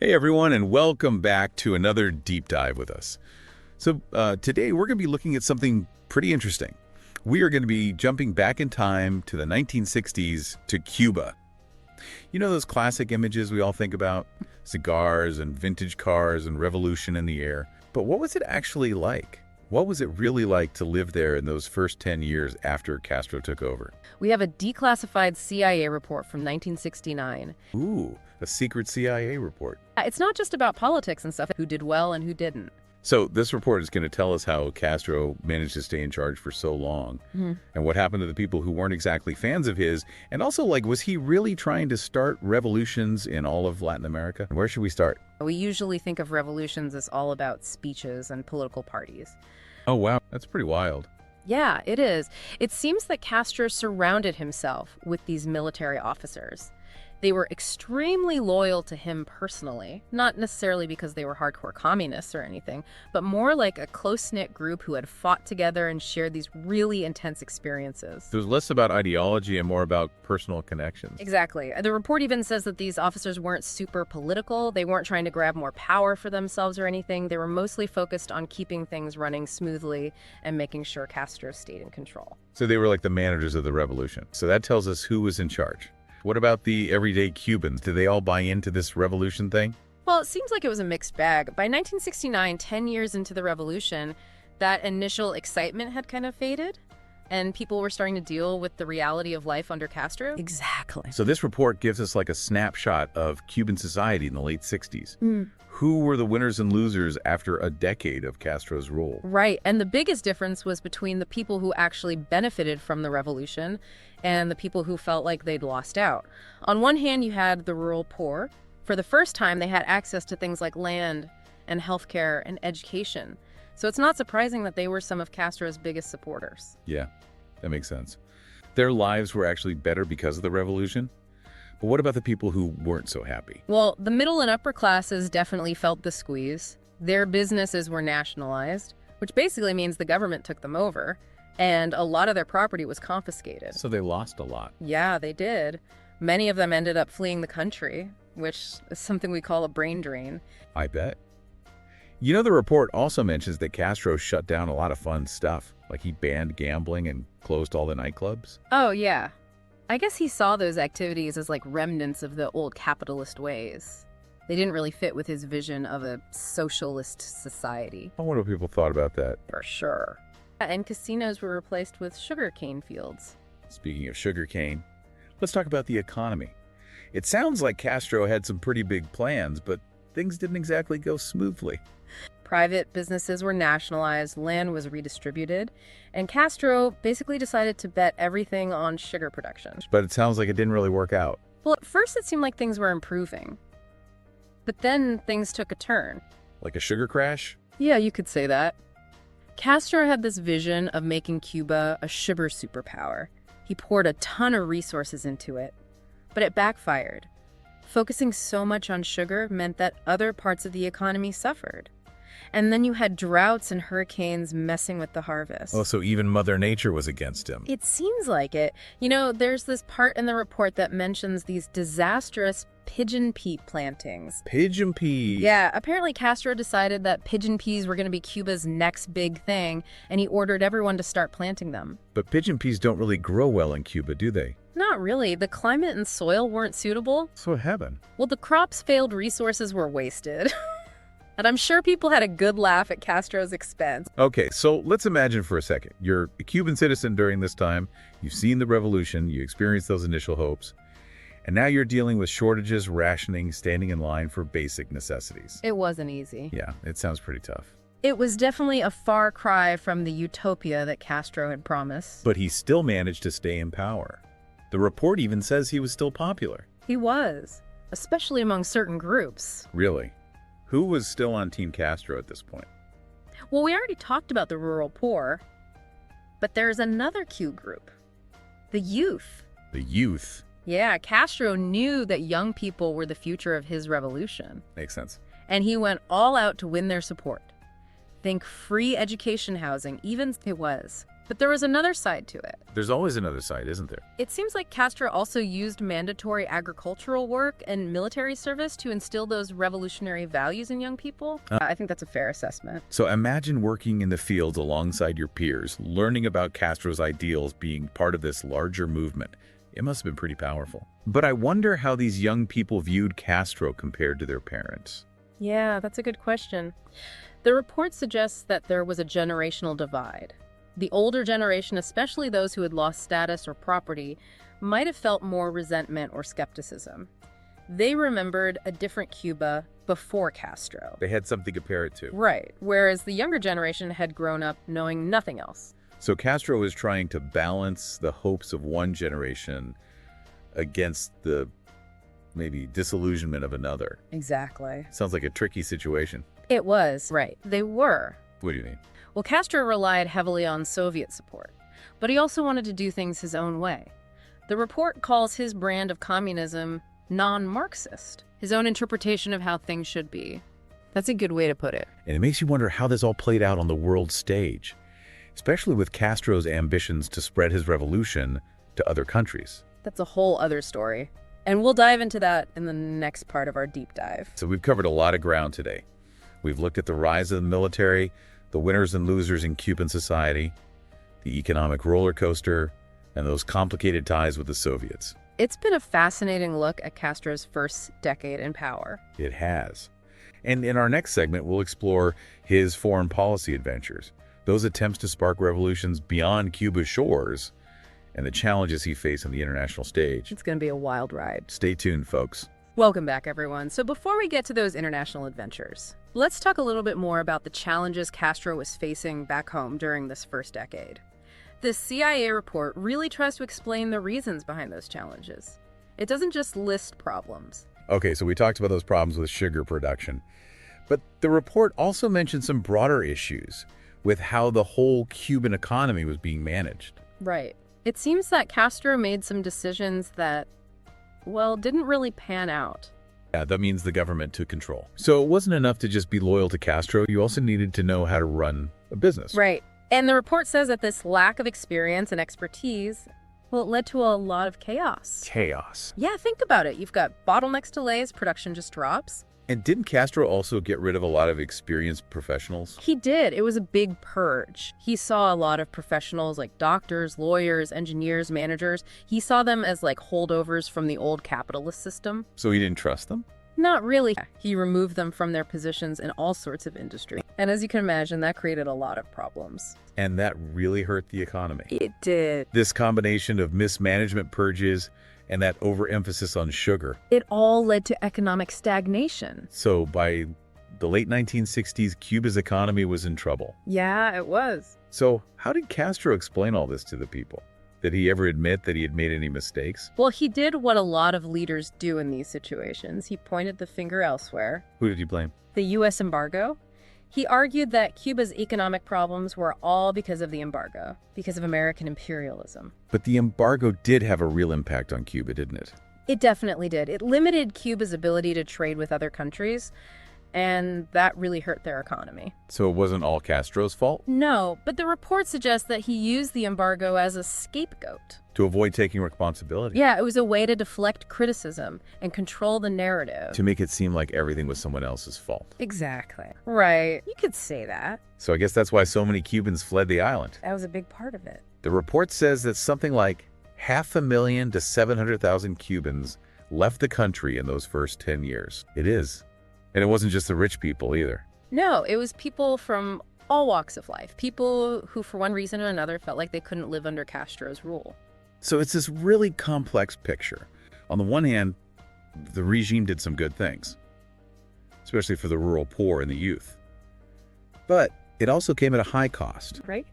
Hey everyone, and welcome back to another deep dive with us. So today we're going to be looking at something pretty interesting. We are going to be jumping back in time to the 1960s to Cuba. You know those classic images we all think about? Cigars and vintage cars and revolution in the air. But what was it actually like? What was it really like to live there in those first 10 years after Castro took over? We have a declassified CIA report from 1969. Ooh, a secret CIA report. It's not just about politics and stuff, who did well and who didn't. So this report is going to tell us how Castro managed to stay in charge for so long and what happened to the people who weren't exactly fans of his. And also, was he really trying to start revolutions in all of Latin America? Where should we start? We usually think of revolutions as all about speeches and political parties. Oh, wow. That's pretty wild. Yeah, it is. It seems that Castro surrounded himself with these military officers. They were extremely loyal to him personally, not necessarily because they were hardcore communists or anything, but more like a close-knit group who had fought together and shared these really intense experiences. So it was less about ideology and more about personal connections. Exactly. The report even says that these officers weren't super political. They weren't trying to grab more power for themselves or anything. They were mostly focused on keeping things running smoothly and making sure Castro stayed in control. So they were like the managers of the revolution. So that tells us who was in charge. What about the everyday Cubans? Did they all buy into this revolution thing? Well, it seems like it was a mixed bag. By 1969, 10 years into the revolution, that initial excitement had kind of faded, and people were starting to deal with the reality of life under Castro. Exactly. So this report gives us like a snapshot of Cuban society in the late 60s. Who were the winners and losers after a decade of Castro's rule? Right, and the biggest difference was between the people who actually benefited from the revolution and the people who felt like they'd lost out. On one hand, you had the rural poor. For the first time, they had access to things like land and healthcare and education. So it's not surprising that they were some of Castro's biggest supporters. Yeah, that makes sense. Their lives were actually better because of the revolution. But what about the people who weren't so happy? Well, the middle and upper classes definitely felt the squeeze. Their businesses were nationalized, which basically means the government took them over, and a lot of their property was confiscated. So they lost a lot. Yeah, they did. Many of them ended up fleeing the country, which is something we call a brain drain. I bet. You know, the report also mentions that Castro shut down a lot of fun stuff, like he banned gambling and closed all the nightclubs. Oh, yeah. I guess he saw those activities as like remnants of the old capitalist ways. They didn't really fit with his vision of a socialist society. I wonder what people thought about that. For sure. And casinos were replaced with sugarcane fields. Speaking of sugarcane, let's talk about the economy. It sounds like Castro had some pretty big plans, but things didn't exactly go smoothly. Private businesses were nationalized, land was redistributed, and Castro basically decided to bet everything on sugar production. But it sounds like it didn't really work out. Well, at first it seemed like things were improving. But then things took a turn. Like a sugar crash? Yeah, you could say that. Castro had this vision of making Cuba a sugar superpower. He poured a ton of resources into it, but it backfired. Focusing so much on sugar meant that other parts of the economy suffered. And then you had droughts and hurricanes messing with the harvest. Oh, so even Mother Nature was against him. It seems like it. You know, there's this part in the report that mentions these disastrous pigeon pea plantings. Pigeon pea? Yeah, apparently Castro decided that pigeon peas were going to be Cuba's next big thing, and he ordered everyone to start planting them. But pigeon peas don't really grow well in Cuba, do they? Not really. The climate and soil weren't suitable. So heaven. Well, the crops failed, resources were wasted. And I'm sure people had a good laugh at Castro's expense. Okay, so let's imagine for a second. You're a Cuban citizen during this time. You've seen the revolution. You experienced those initial hopes. And now you're dealing with shortages, rationing, standing in line for basic necessities. It wasn't easy. Yeah, it sounds pretty tough. It was definitely a far cry from the utopia that Castro had promised. But he still managed to stay in power. The report even says he was still popular. He was, especially among certain groups. Really? Who was still on Team Castro at this point? Well, we already talked about the rural poor, but there's another key group, the youth. The youth? Yeah, Castro knew that young people were the future of his revolution. Makes sense. And he went all out to win their support. Think free education housing, even it was. But there was another side to it. There's always another side, isn't there? It seems like Castro also used mandatory agricultural work and military service to instill those revolutionary values in young people. I think that's a fair assessment. So imagine working in the fields alongside your peers, learning about Castro's ideals, being part of this larger movement. It must have been pretty powerful. But I wonder how these young people viewed Castro compared to their parents. Yeah, that's a good question. The report suggests that there was a generational divide. The older generation, especially those who had lost status or property, might have felt more resentment or skepticism. They remembered a different Cuba before Castro. They had something to compare it to. Right, whereas the younger generation had grown up knowing nothing else. So Castro was trying to balance the hopes of one generation against the maybe disillusionment of another. Exactly. Sounds like a tricky situation. It was. Right. They were. What do you mean? Well, Castro relied heavily on Soviet support, but he also wanted to do things his own way. The report calls his brand of communism non-Marxist, his own interpretation of how things should be. That's a good way to put it. And it makes you wonder how this all played out on the world stage, especially with Castro's ambitions to spread his revolution to other countries. That's a whole other story. And we'll dive into that in the next part of our deep dive. So we've covered a lot of ground today. We've looked at the rise of the military, the winners and losers in Cuban society, the economic roller coaster, and those complicated ties with the Soviets. It's been a fascinating look at Castro's first decade in power. It has. And in our next segment, we'll explore his foreign policy adventures, those attempts to spark revolutions beyond Cuba's shores, and the challenges he faced on the international stage. It's going to be a wild ride. Stay tuned, folks. Welcome back, everyone. So before we get to those international adventures, let's talk a little bit more about the challenges Castro was facing back home during this first decade. This CIA report really tries to explain the reasons behind those challenges. It doesn't just list problems. Okay, so we talked about those problems with sugar production. But the report also mentioned some broader issues with how the whole Cuban economy was being managed. Right. It seems that Castro made some decisions that, well, didn't really pan out. Yeah, that means the government took control. So it wasn't enough to just be loyal to Castro. You also needed to know how to run a business. Right. And the report says that this lack of experience and expertise, well, it led to a lot of chaos. Chaos. Yeah, think about it. You've got bottlenecks, delays, production just drops. And didn't Castro also get rid of a lot of experienced professionals? He did. It was a big purge. He saw a lot of professionals like doctors, lawyers, engineers, managers. He saw them as like holdovers from the old capitalist system. So he didn't trust them? Not really. He removed them from their positions in all sorts of industry. And as you can imagine, that created a lot of problems. And that really hurt the economy. It did. This combination of mismanagement purges and that overemphasis on sugar. It all led to economic stagnation. So by the late 1960s, Cuba's economy was in trouble. Yeah, it was. So how did Castro explain all this to the people? Did he ever admit that he had made any mistakes? Well, he did what a lot of leaders do in these situations. He pointed the finger elsewhere. Who did he blame? The U.S. embargo. He argued that Cuba's economic problems were all because of the embargo, because of American imperialism. But the embargo did have a real impact on Cuba, didn't it? It definitely did. It limited Cuba's ability to trade with other countries, and that really hurt their economy. So it wasn't all Castro's fault? No, but the report suggests that he used the embargo as a scapegoat. To avoid taking responsibility? Yeah, it was a way to deflect criticism and control the narrative. To make it seem like everything was someone else's fault. Exactly. Right. You could say that. So I guess that's why so many Cubans fled the island. That was a big part of it. The report says that something like 500,000 to 700,000 Cubans left the country in those first 10 years. It is. And it wasn't just the rich people either. No, it was people from all walks of life. People who, for one reason or another, felt like they couldn't live under Castro's rule. So it's this really complex picture. On the one hand, the regime did some good things, especially for the rural poor and the youth. But it also came at a high cost. Right?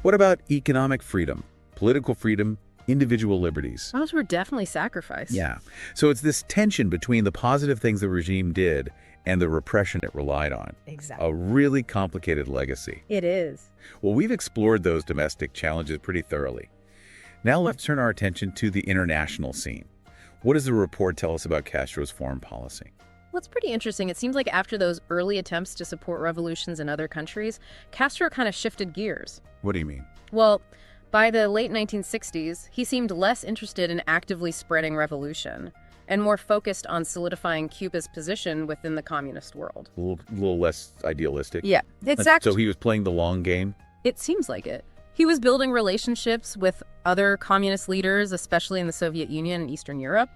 What about economic freedom, political freedom, individual liberties? Those were definitely sacrificed. Yeah. So it's this tension between the positive things the regime did and the repression it relied on. Exactly. A really complicated legacy. It is. Well, we've explored those domestic challenges pretty thoroughly. Now let's turn our attention to the international scene. What does the report tell us about Castro's foreign policy? Well, it's pretty interesting. It seems like after those early attempts to support revolutions in other countries, Castro kind of shifted gears. What do you mean? Well, by the late 1960s, he seemed less interested in actively spreading revolution and more focused on solidifying Cuba's position within the communist world. A little less idealistic? Yeah, So he was playing the long game? It seems like it. He was building relationships with other communist leaders, especially in the Soviet Union and Eastern Europe.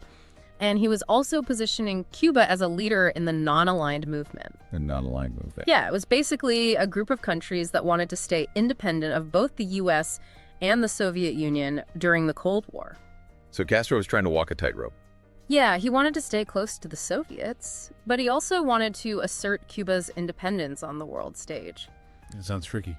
And he was also positioning Cuba as a leader in the non-aligned movement. The non-aligned movement. Yeah, it was basically a group of countries that wanted to stay independent of both the U.S. and the Soviet Union during the Cold War. So Castro was trying to walk a tightrope. Yeah, he wanted to stay close to the Soviets, but he also wanted to assert Cuba's independence on the world stage. That sounds tricky.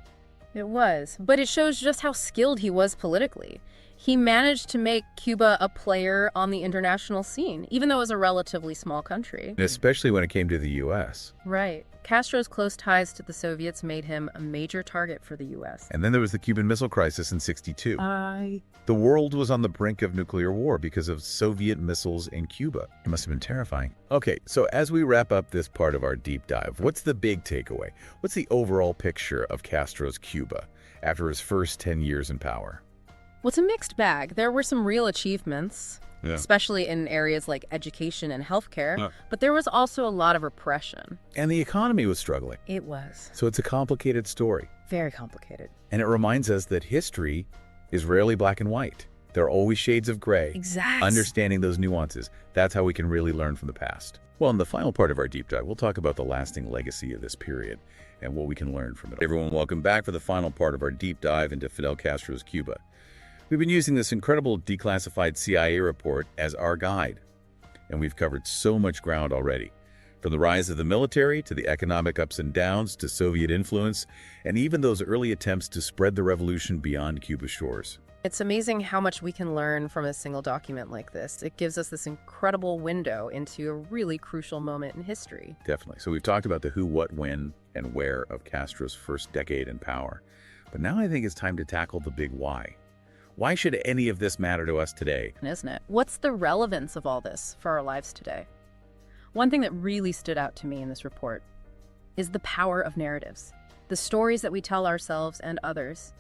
It was, but it shows just how skilled he was politically. He managed to make Cuba a player on the international scene, even though it was a relatively small country. Especially when it came to the U.S. Right. Castro's close ties to the Soviets made him a major target for the U.S. And then there was the Cuban Missile Crisis in '62. The world was on the brink of nuclear war because of Soviet missiles in Cuba. It must have been terrifying. Okay, so as we wrap up this part of our deep dive, what's the big takeaway? What's the overall picture of Castro's Cuba after his first 10 years in power? Well, it's a mixed bag. There were some real achievements, especially in areas like education and healthcare, but there was also a lot of repression. And the economy was struggling. It was. So it's a complicated story. Very complicated. And it reminds us that history is rarely black and white. There are always shades of gray. Exactly. Understanding those nuances, that's how we can really learn from the past. Well, in the final part of our deep dive, we'll talk about the lasting legacy of this period and what we can learn from it. Everyone, welcome back for the final part of our deep dive into Fidel Castro's Cuba. We've been using this incredible declassified CIA report as our guide, and we've covered so much ground already. From the rise of the military to the economic ups and downs to Soviet influence, and even those early attempts to spread the revolution beyond Cuba's shores. It's amazing how much we can learn from a single document like this. It gives us this incredible window into a really crucial moment in history. Definitely. So we've talked about the who, what, when, and where of Castro's first decade in power. But now I think it's time to tackle the big why. Why should any of this matter to us today? Isn't it? What's the relevance of all this for our lives today? One thing that really stood out to me in this report is the power of narratives, the stories that we tell ourselves and others.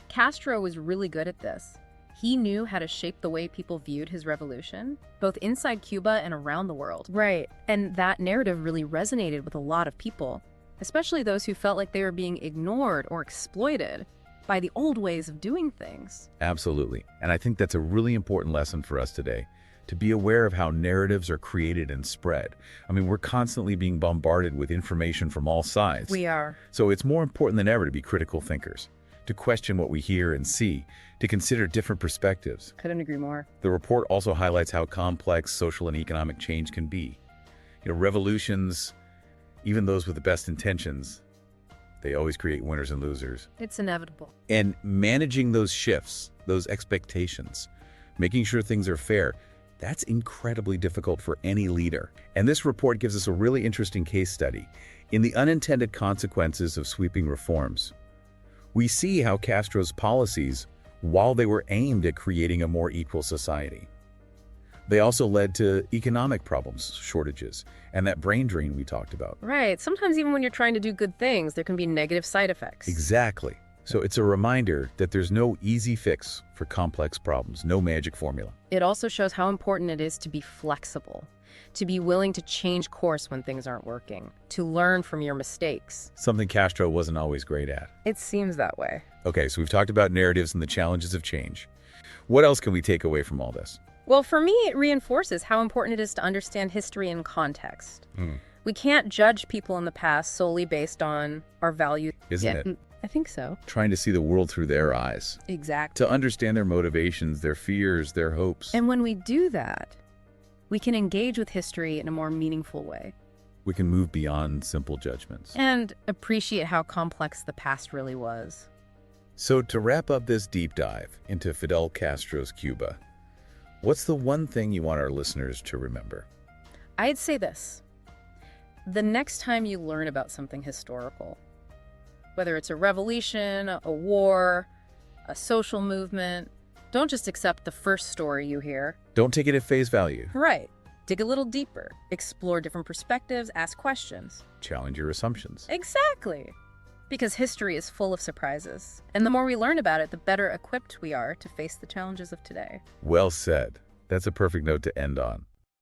Castro was really good at this. He knew how to shape the way people viewed his revolution, both inside Cuba and around the world. Right. And that narrative really resonated with a lot of people, especially those who felt like they were being ignored or exploited by the old ways of doing things. Absolutely. And I think that's a really important lesson for us today, to be aware of how narratives are created and spread. I mean, we're constantly being bombarded with information from all sides. We are. So it's more important than ever to be critical thinkers, to question what we hear and see, to consider different perspectives. Couldn't agree more. The report also highlights how complex social and economic change can be. Revolutions, even those with the best intentions, they always create winners and losers. It's inevitable. And managing those shifts, those expectations, making sure things are fair, that's incredibly difficult for any leader. And this report gives us a really interesting case study in the unintended consequences of sweeping reforms. We see how Castro's policies, while they were aimed at creating a more equal society, they also led to economic problems, shortages, and that brain drain we talked about. Right. Sometimes even when you're trying to do good things, there can be negative side effects. Exactly. So it's a reminder that there's no easy fix for complex problems, no magic formula. It also shows how important it is to be flexible, to be willing to change course when things aren't working, to learn from your mistakes. Something Castro wasn't always great at. It seems that way. Okay, so we've talked about narratives and the challenges of change. What else can we take away from all this? Well, for me, it reinforces how important it is to understand history in context. We can't judge people in the past solely based on our values. Isn't it? I think so. Trying to see the world through their eyes. Exactly. To understand their motivations, their fears, their hopes. And when we do that, we can engage with history in a more meaningful way. We can move beyond simple judgments. And appreciate how complex the past really was. So to wrap up this deep dive into Fidel Castro's Cuba, what's the one thing you want our listeners to remember? I'd say this. The next time you learn about something historical, whether it's a revolution, a war, a social movement, don't just accept the first story you hear. Don't take it at face value. Right. Dig a little deeper, explore different perspectives, ask questions. Challenge your assumptions. Exactly. Because history is full of surprises. And the more we learn about it, the better equipped we are to face the challenges of today. Well said. That's a perfect note to end on.